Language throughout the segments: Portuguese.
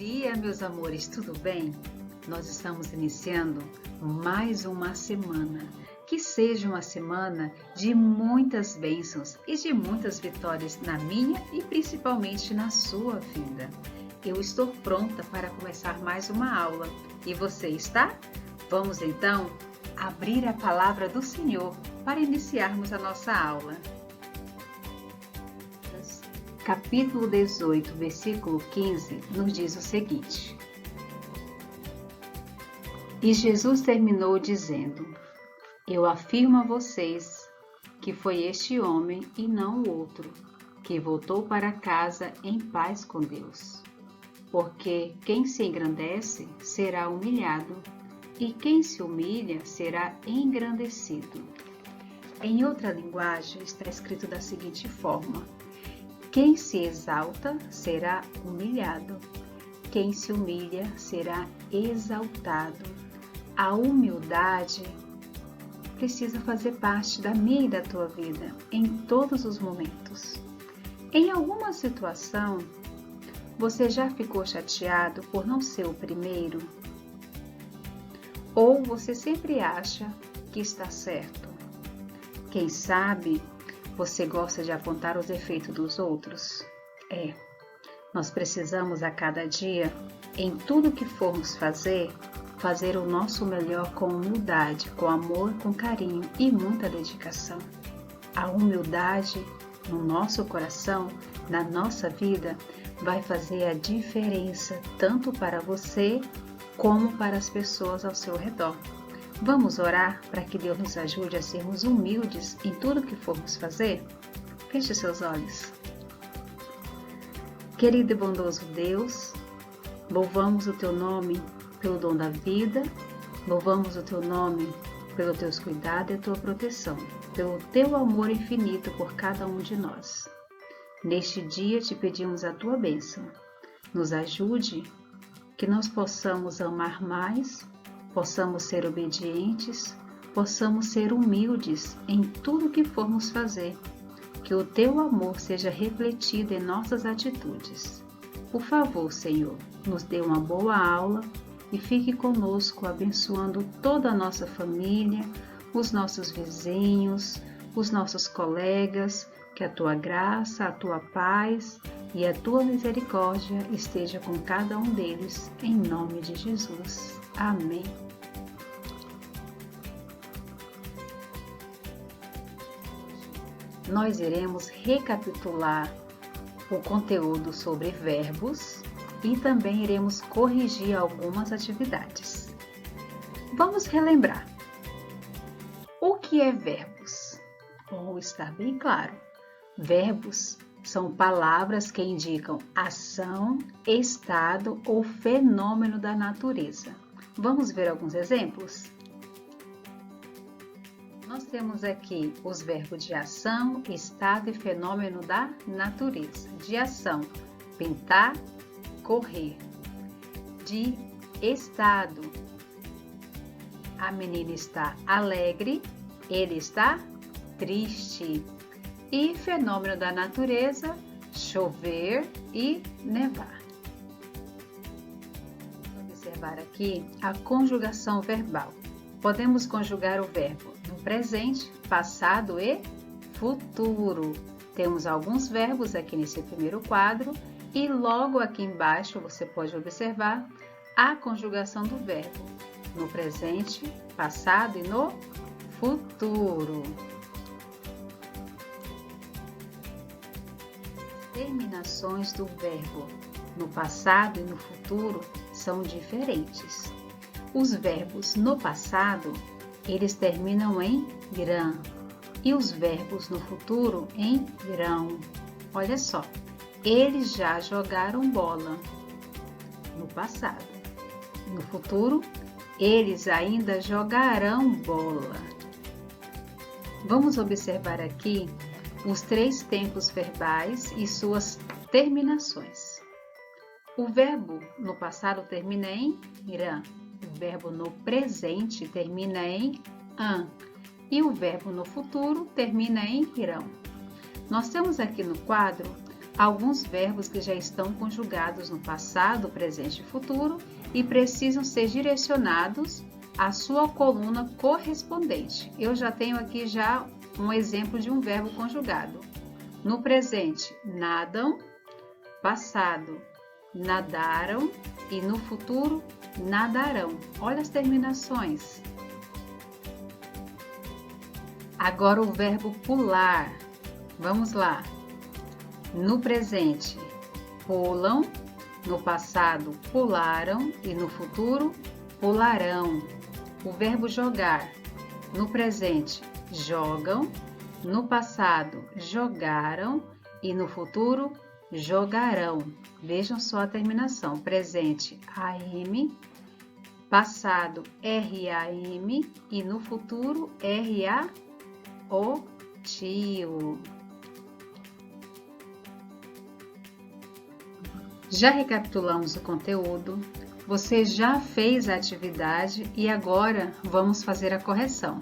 dia, meus amores, tudo bem? Nós estamos iniciando mais uma semana. Que seja uma semana de muitas bênçãos e de muitas vitórias na minha e principalmente na sua vida. Eu estou pronta para começar mais uma aula. E você está? Vamos então abrir a palavra do Senhor para iniciarmos a nossa aula. Capítulo 18, versículo 15, nos diz o seguinte: E Jesus terminou dizendo: Eu afirmo a vocês que foi este homem e não o outro, que voltou para casa em paz com Deus. Porque quem se engrandece será humilhado, e quem se humilha será engrandecido. Em outra linguagem está escrito da seguinte forma: Quem se exalta será humilhado, quem se humilha será exaltado. A humildade precisa fazer parte da minha e da tua vida em todos os momentos. Em alguma situação, você já ficou chateado por não ser o primeiro? Ou você sempre acha que está certo? Quem sabe você gosta de apontar os defeitos dos outros? Nós precisamos a cada dia, em tudo que formos fazer o nosso melhor com humildade, com amor, com carinho e muita dedicação. A humildade no nosso coração, na nossa vida, vai fazer a diferença tanto para você como para as pessoas ao seu redor. Vamos orar para que Deus nos ajude a sermos humildes em tudo que formos fazer? Feche seus olhos. Querido e bondoso Deus, louvamos o Teu nome pelo dom da vida, louvamos o Teu nome pelo Teus cuidados e a Tua proteção, pelo Teu amor infinito por cada um de nós. Neste dia te pedimos a Tua bênção. Nos ajude que nós possamos amar mais, possamos ser obedientes, possamos ser humildes em tudo que formos fazer, que o Teu amor seja refletido em nossas atitudes. Por favor, Senhor, nos dê uma boa aula e fique conosco, abençoando toda a nossa família, os nossos vizinhos, os nossos colegas, que a Tua graça, a Tua paz e a Tua misericórdia esteja com cada um deles, em nome de Jesus. Amém. Nós iremos recapitular o conteúdo sobre verbos e também iremos corrigir algumas atividades. Vamos relembrar. O que é verbos? Bom, está bem claro. Verbos são palavras que indicam ação, estado ou fenômeno da natureza. Vamos ver alguns exemplos? Nós temos aqui os verbos de ação, estado e fenômeno da natureza. De ação, pintar, correr. De estado, a menina está alegre, ele está triste. E fenômeno da natureza, chover e nevar. Vamos observar aqui a conjugação verbal. Podemos conjugar o verbo no presente, passado e futuro. Temos alguns verbos aqui nesse primeiro quadro e logo aqui embaixo você pode observar a conjugação do verbo no presente, passado e no futuro. Terminações do verbo no passado e no futuro são diferentes. Os verbos no passado, eles terminam em grã e os verbos no futuro em grão. Olha só, eles já jogaram bola no passado. No futuro, eles ainda jogarão bola. Vamos observar aqui os 3 tempos verbais e suas terminações. O verbo no passado termina em irã, o verbo no presente termina em an e o verbo no futuro termina em irão. Nós temos aqui no quadro alguns verbos que já estão conjugados no passado, presente e futuro e precisam ser direcionados à sua coluna correspondente. Eu já tenho aqui já um exemplo de um verbo conjugado. No presente, nadam, passado, nadaram e no futuro, nadarão. Olha as terminações. Agora o verbo pular. Vamos lá. No presente, pulam, no passado, pularam e no futuro, pularão. O verbo jogar. No presente, jogam, no passado, jogaram e no futuro, jogarão. Vejam só a terminação. Presente, AM, passado, RAM e no futuro, RA, tio. Já recapitulamos o conteúdo, você já fez a atividade e agora vamos fazer a correção.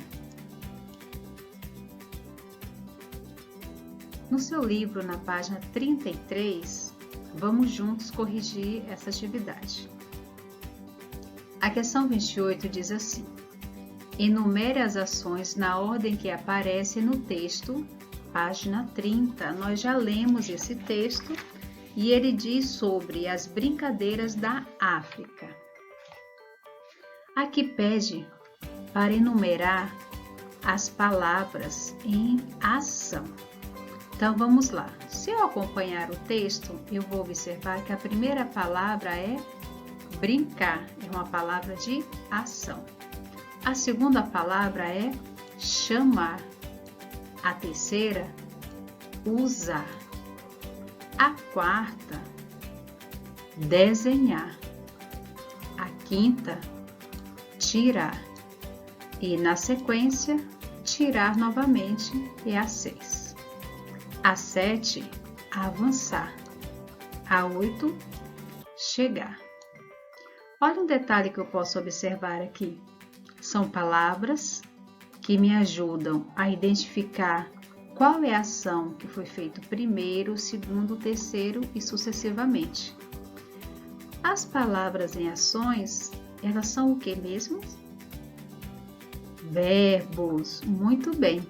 No seu livro, na página 33, vamos juntos corrigir essa atividade. A questão 28 diz assim: enumere as ações na ordem que aparece no texto, página 30. Nós já lemos esse texto e ele diz sobre as brincadeiras da África. Aqui pede para enumerar as palavras em ação. Então vamos lá. Se eu acompanhar o texto, eu vou observar que a primeira palavra é brincar, é uma palavra de ação. A segunda palavra é chamar. A terceira, usar. A quarta, desenhar. A quinta, tirar. E na sequência, tirar novamente é a 6. A 7, avançar. A 8, chegar. Olha um detalhe que eu posso observar aqui. São palavras que me ajudam a identificar qual é a ação que foi feita primeiro, segundo, terceiro e sucessivamente. As palavras em ações, elas são o que mesmo? Verbos. Muito bem.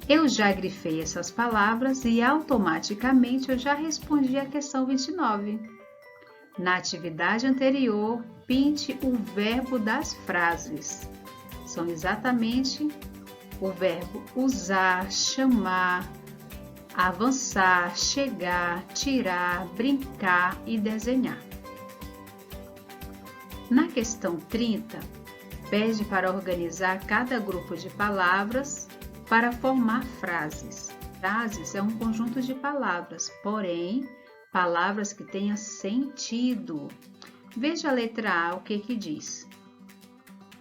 Eu já grifei essas palavras e automaticamente eu já respondi a questão 29. Na atividade anterior, pinte o verbo das frases. São exatamente o verbo usar, chamar, avançar, chegar, tirar, brincar e desenhar. Na questão 30, pede para organizar cada grupo de palavras para formar frases. Frases é um conjunto de palavras, porém, palavras que tenham sentido. Veja a letra A, o que diz?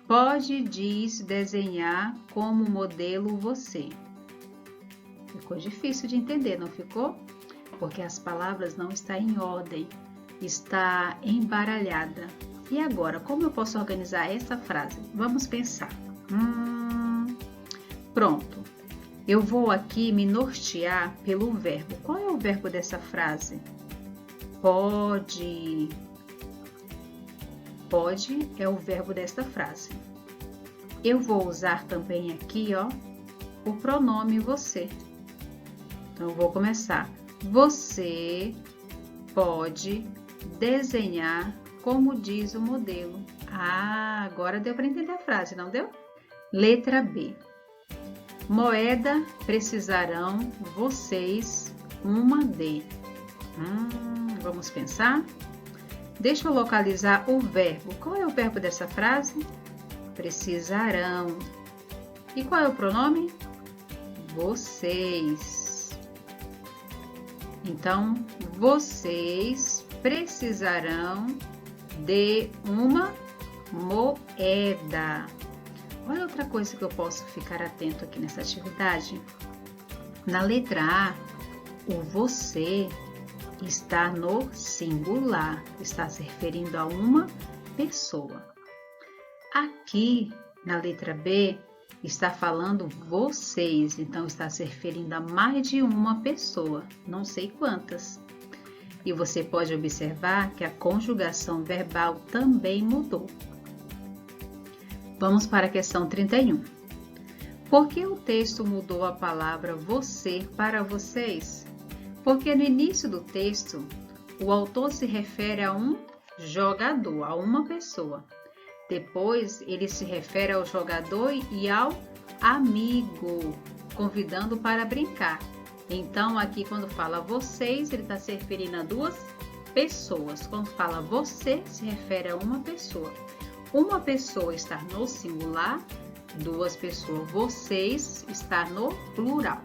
Pode, diz, desenhar como modelo você. Ficou difícil de entender, não ficou? Porque as palavras não estão em ordem, está embaralhada. E agora, como eu posso organizar essa frase? Vamos pensar. Pronto. Eu vou aqui me nortear pelo verbo. Qual é o verbo dessa frase? Pode. Pode é o verbo desta frase. Eu vou usar também aqui, o pronome você. Então, eu vou começar. Você pode desenhar como diz o modelo. Agora deu para entender a frase, não deu? Letra B. Moeda precisarão vocês uma de. Vamos pensar? Deixa eu localizar o verbo. Qual é o verbo dessa frase? Precisarão. E qual é o pronome? Vocês. Então, vocês precisarão de uma moeda. Olha outra coisa que eu posso ficar atento aqui nessa atividade. Na letra A, o você está no singular, está se referindo a uma pessoa. Aqui, na letra B, está falando vocês, então está se referindo a mais de uma pessoa, não sei quantas. E você pode observar que a conjugação verbal também mudou. Vamos para a questão 31. Por que o texto mudou a palavra você para vocês? Porque no início do texto, o autor se refere a um jogador, a uma pessoa. Depois, ele se refere ao jogador e ao amigo, convidando para brincar. Então, aqui quando fala vocês, ele está se referindo a duas pessoas. Quando fala você, se refere a uma pessoa. Uma pessoa está no singular, duas pessoas, vocês, está no plural.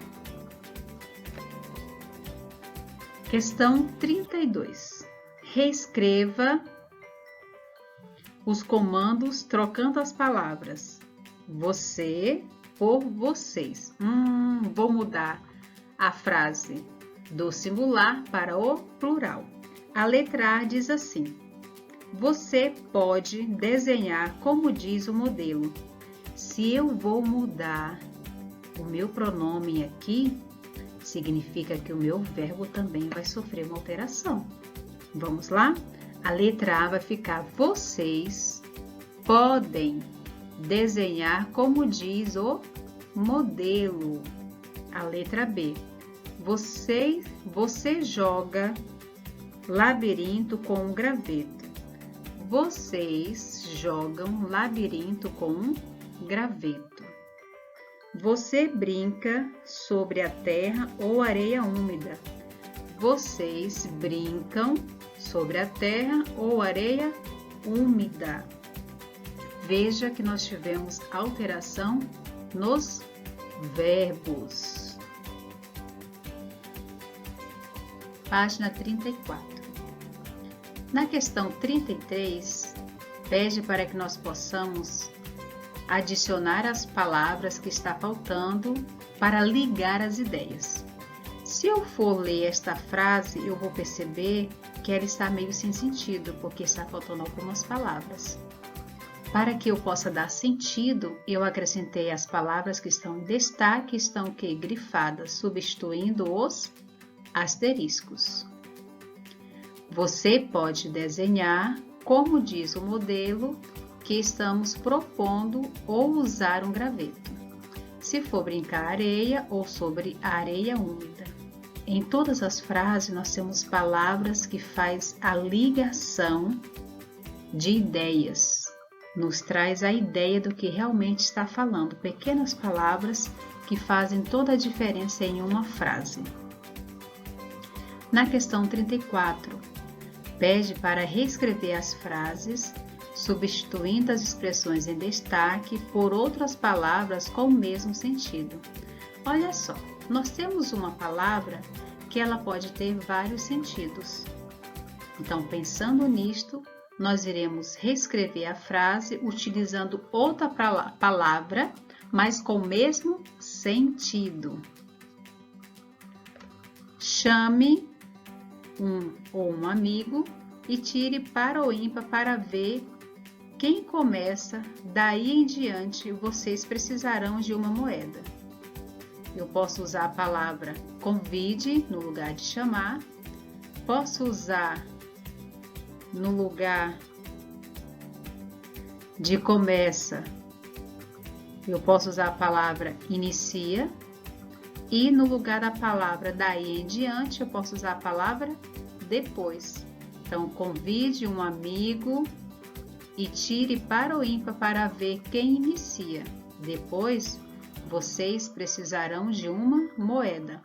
Questão 32. Reescreva os comandos trocando as palavras você por vocês. Vou mudar a frase do singular para o plural. A letra A diz assim: você pode desenhar como diz o modelo. Se eu vou mudar o meu pronome aqui, significa que o meu verbo também vai sofrer uma alteração. Vamos lá? A letra A vai ficar: vocês podem desenhar como diz o modelo. A letra B: você joga labirinto com um graveto. Vocês jogam labirinto com um graveto. Você brinca sobre a terra ou areia úmida. Vocês brincam sobre a terra ou areia úmida. Veja que nós tivemos alteração nos verbos. Página 34. Na questão 33, pede para que nós possamos adicionar as palavras que está faltando para ligar as ideias. Se eu for ler esta frase, eu vou perceber que ela está meio sem sentido, porque está faltando algumas palavras. Para que eu possa dar sentido, eu acrescentei as palavras que estão em destaque, estão grifadas, substituindo os asteriscos. Você pode desenhar, como diz o modelo que estamos propondo, ou usar um graveto. Se for brincar areia ou sobre a areia úmida. Em todas as frases nós temos palavras que faz a ligação de ideias. Nos traz a ideia do que realmente está falando. Pequenas palavras que fazem toda a diferença em uma frase. Na questão 34, pede para reescrever as frases, substituindo as expressões em destaque por outras palavras com o mesmo sentido. Olha só, nós temos uma palavra que ela pode ter vários sentidos. Então, pensando nisto, nós iremos reescrever a frase utilizando outra palavra, mas com o mesmo sentido. Chame um ou um amigo e tire para ou ímpar para ver quem começa. Daí em diante, vocês precisarão de uma moeda. Eu posso usar a palavra convide no lugar de chamar. Posso usar no lugar de começa. Eu posso usar a palavra inicia. E no lugar da palavra daí em diante, eu posso usar a palavra depois. Então, convide um amigo e tire para ou ímpar para ver quem inicia. Depois, vocês precisarão de uma moeda.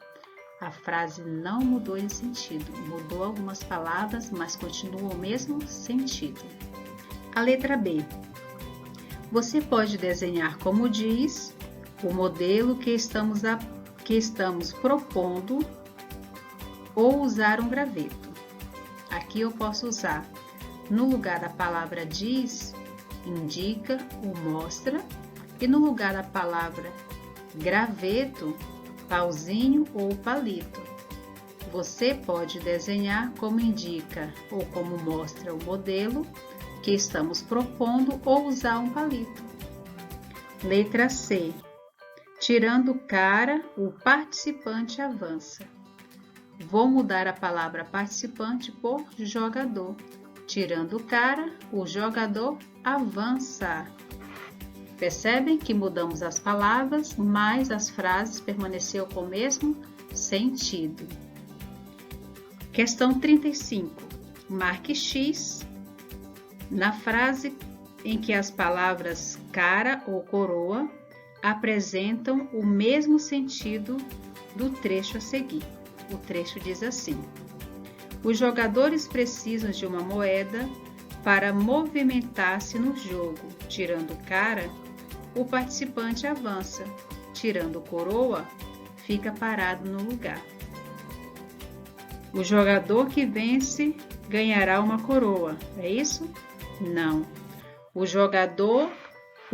A frase não mudou de sentido. Mudou algumas palavras, mas continua o mesmo sentido. A letra B. Você pode desenhar como diz o modelo que estamos propondo ou usar um graveto. Aqui eu posso usar, no lugar da palavra diz, indica ou mostra, e no lugar da palavra graveto, pauzinho ou palito. Você pode desenhar como indica ou como mostra o modelo que estamos propondo ou usar um palito. Letra C. Tirando cara, o participante avança. Vou mudar a palavra participante por jogador. Tirando cara, o jogador avança. Percebem que mudamos as palavras, mas as frases permaneceram com o mesmo sentido. Questão 35. Marque X na frase em que as palavras cara ou coroa apresentam o mesmo sentido do trecho a seguir. O trecho diz assim: os jogadores precisam de uma moeda para movimentar-se no jogo. Tirando cara, o participante avança. Tirando coroa, fica parado no lugar. O jogador que vence ganhará uma coroa. É isso? Não. Os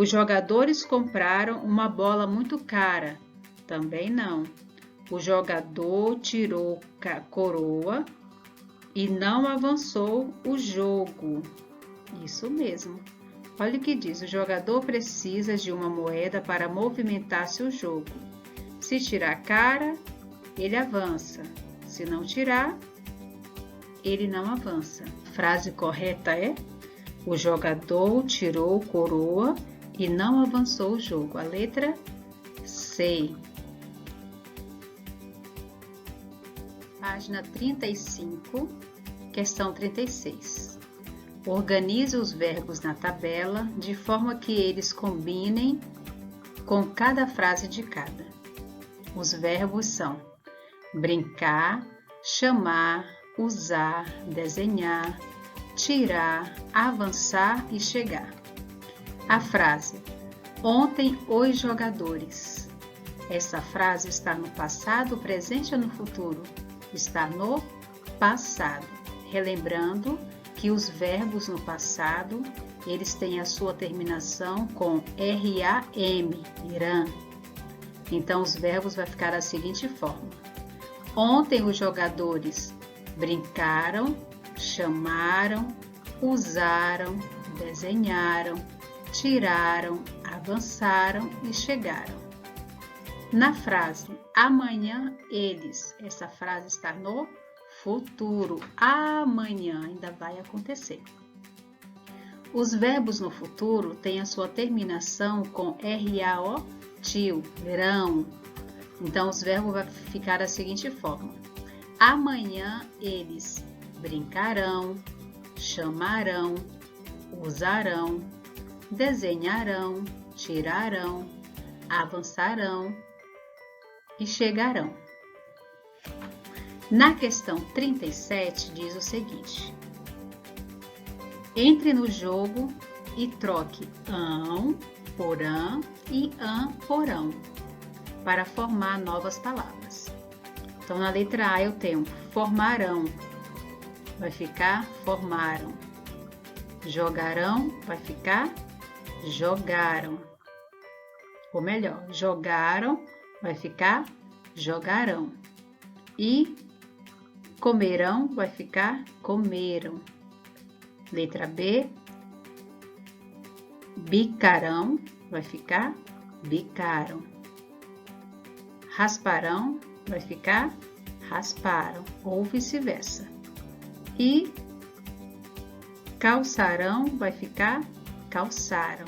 jogadores compraram uma bola muito cara. Também não. O jogador tirou coroa e não avançou o jogo. Isso mesmo. Olha o que diz. O jogador precisa de uma moeda para movimentar seu jogo. Se tirar cara, ele avança. Se não tirar, ele não avança. Frase correta é: o jogador tirou coroa e não avançou o jogo. A letra C. Página 35, questão 36. Organize os verbos na tabela de forma que eles combinem com cada frase de cada. Os verbos são brincar, chamar, usar, desenhar, tirar, avançar e chegar. A frase: ontem os jogadores. Essa frase está no passado, presente ou no futuro? Está no passado. Relembrando que os verbos no passado, eles têm a sua terminação com RAM, irã. Então, os verbos vai ficar da seguinte forma: ontem os jogadores brincaram, chamaram, usaram, desenharam, tiraram, avançaram e chegaram. Na frase amanhã eles, essa frase está no futuro. Amanhã ainda vai acontecer. Os verbos no futuro têm a sua terminação com RAO, tio, verão. Então, os verbos vão ficar da seguinte forma: amanhã eles brincarão, chamarão, usarão, desenharão, tirarão, avançarão e chegarão. Na questão 37 diz o seguinte: entre no jogo e troque ão por ã e ã por ão para formar novas palavras. Então, na letra A eu tenho formarão, vai ficar formaram. Jogarão, vai ficar jogaram. Ou melhor, jogaram, vai ficar jogarão. E comerão, vai ficar comeram. Letra B, bicarão, vai ficar bicaram. Rasparão, vai ficar rasparam, ou vice-versa. E calçarão, vai ficar calçaram.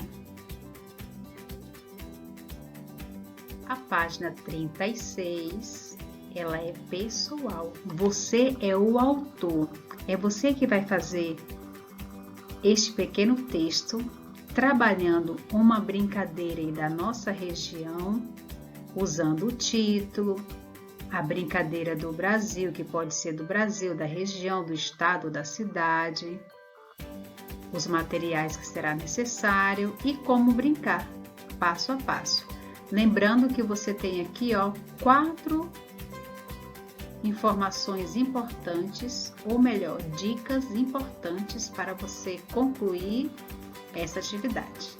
A página 36, ela é pessoal. Você é o autor. É você que vai fazer este pequeno texto, trabalhando uma brincadeira aí da nossa região, usando o título, a brincadeira do Brasil, que pode ser do Brasil, da região, do estado, da cidade, os materiais que será necessário e como brincar, passo a passo. Lembrando que você tem aqui, 4 informações importantes, ou melhor, dicas importantes para você concluir essa atividade.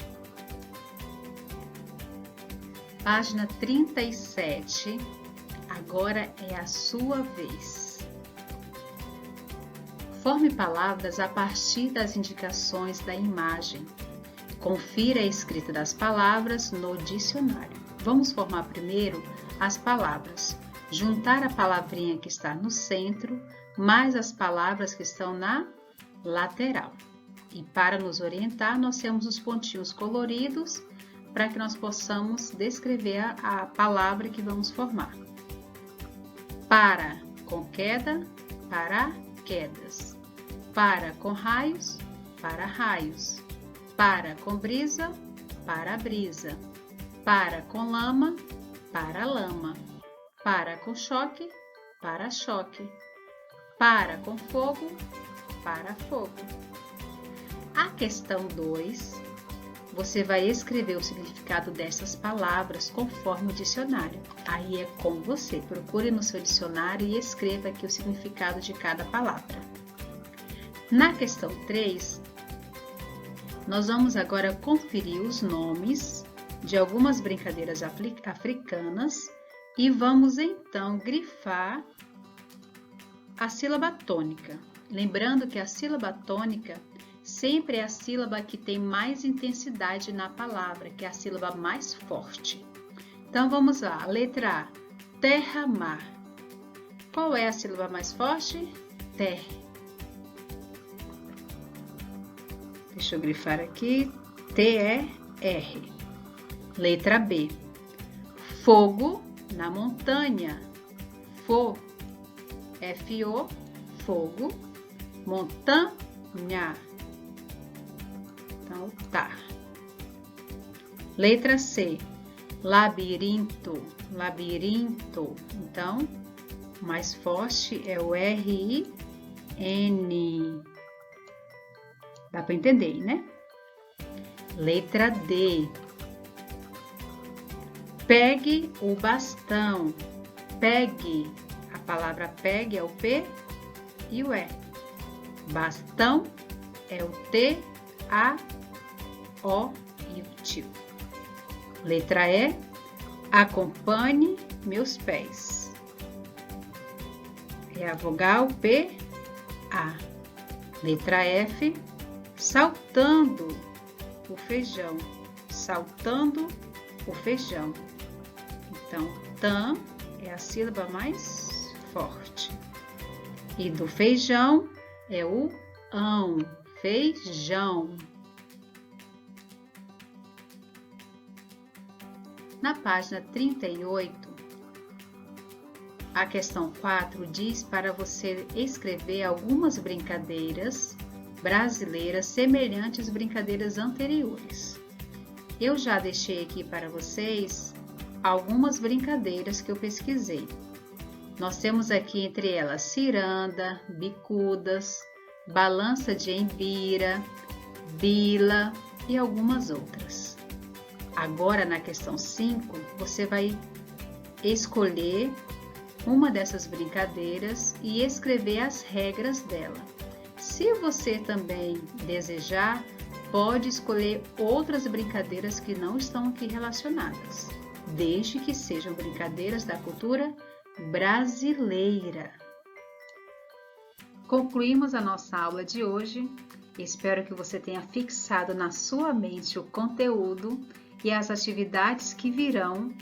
Página 37, agora é a sua vez. Forme palavras a partir das indicações da imagem. Confira a escrita das palavras no dicionário. Vamos formar primeiro as palavras. Juntar a palavrinha que está no centro, mais as palavras que estão na lateral. E para nos orientar, nós temos os pontinhos coloridos para que nós possamos descrever a palavra que vamos formar. Para com queda, para quedas. Para com raios, para raios. Para com brisa, para brisa. Para com lama, para lama. Para com choque, para choque. Para com fogo, para fogo. A questão 2, você vai escrever o significado dessas palavras conforme o dicionário. Aí é com você. Procure no seu dicionário e escreva aqui o significado de cada palavra. Na questão 3, nós vamos agora conferir os nomes de algumas brincadeiras africanas e vamos então grifar a sílaba tônica. Lembrando que a sílaba tônica sempre é a sílaba que tem mais intensidade na palavra, que é a sílaba mais forte. Então vamos lá, letra A, terra, mar. Qual é a sílaba mais forte? Ter. Deixa eu grifar aqui, T-E-R. Letra B, fogo na montanha. Fo, F-O, fogo, montanha. Então, tá. Letra C, labirinto, labirinto. Então, o mais forte é o R-I-N. Dá para entender, né? Letra D, pegue o bastão. Pegue, a palavra pegue é o P e o E. Bastão é o T, A, O e o tio. Letra E, acompanhe meus pés. É a vogal P, A. Letra F, saltando o feijão. Saltando o feijão. Então, tam é a sílaba mais forte. E do feijão é o ão. Feijão. Na página 38, a questão 4 diz para você escrever algumas brincadeiras brasileiras semelhantes às brincadeiras anteriores. Eu já deixei aqui para vocês algumas brincadeiras que eu pesquisei. Nós temos aqui entre elas ciranda, bicudas, balança de embira, bila e algumas outras. Agora, na questão 5, você vai escolher uma dessas brincadeiras e escrever as regras dela. Se você também desejar, pode escolher outras brincadeiras que não estão aqui relacionadas, desde que sejam brincadeiras da cultura brasileira. Concluímos a nossa aula de hoje. Espero que você tenha fixado na sua mente o conteúdo e as atividades que virão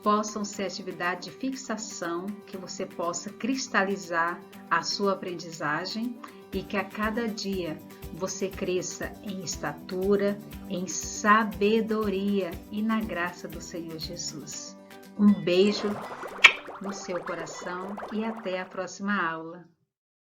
possam ser atividades de fixação, que você possa cristalizar a sua aprendizagem e que a cada dia você cresça em estatura, em sabedoria e na graça do Senhor Jesus. Um beijo no seu coração e até a próxima aula.